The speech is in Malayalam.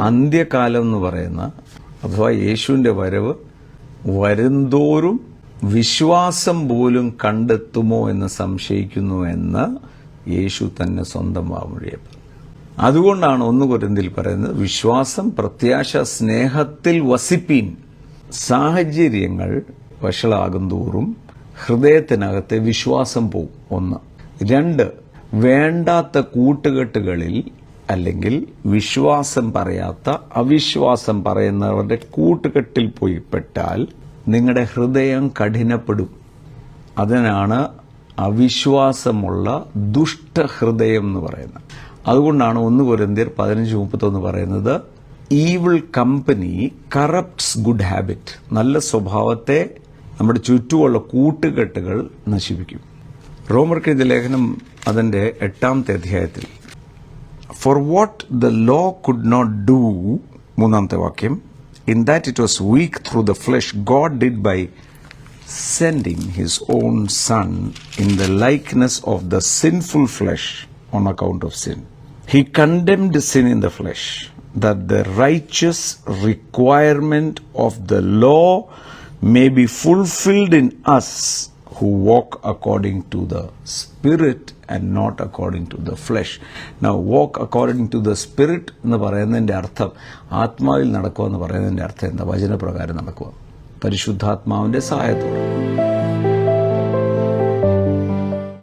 അന്ത്യകാലം എന്ന് പറയുന്ന അഥവാ യേശുവിൻ്റെ വരവ് വരുംതോറും വിശ്വാസം പോലും കണ്ടെത്തുമോ എന്ന് സംശയിക്കുന്നു എന്ന് യേശു തന്നെ സ്വന്തം വാമൊഴിയെ പറഞ്ഞു. അതുകൊണ്ടാണ് 1 കൊരിന്ത്യർ പറയുന്നത്, വിശ്വാസം, പ്രത്യാശ, സ്നേഹത്തിൽ വസിപ്പീൻ. സാഹചര്യങ്ങൾ വഷളാകും തോറും ഹൃദയത്തിനകത്തെ വിശ്വാസം പോവും. 1. 2, വേണ്ടാത്ത കൂട്ടുകെട്ടുകളിൽ അല്ലെങ്കിൽ വിശ്വാസം പറയാത്ത അവിശ്വാസം പറയുന്നവരുടെ കൂട്ടുകെട്ടിൽ പോയി പെട്ടാൽ നിങ്ങളുടെ ഹൃദയം കഠിനപ്പെടും. അതിനാണ് അവിശ്വാസമുള്ള ദുഷ്ടഹൃദയം എന്ന് പറയുന്നത്. അതുകൊണ്ടാണ് 1 കൊരിന്ത്യർ 15:31 പറയുന്നത്, evil company corrupts good habit. നല്ല സ്വഭാവത്തെ നമ്മുടെ ചുറ്റുമുള്ള കൂട്ടുകെട്ടുകൾ നശിപ്പിക്കും. റോമർക്കെഴുതിയ ലേഖനം അതിന്റെ 8-ാമത്തെ അധ്യായത്തിൽ, for what the law could not do, 3-ാമത്തെ വാക്യം, in that it was weak through the flesh, God did by sending his own son in the likeness of the sinful flesh on account of sin. He condemned sin in the flesh, that the righteous requirement of the law may be fulfilled in us who walk according to the Spirit and not according to the flesh. Now, walk according to the Spirit എന്ന് പറയുന്നതിൻ്റെ അർത്ഥം ആത്മാവിൽ നടക്കുക എന്ന് പറയുന്നതിൻ്റെ അർത്ഥം എന്താ? വചനപ്രകാരം നടക്കുക, പരിശുദ്ധാത്മാവിൻ്റെ സഹായത്തോടെ.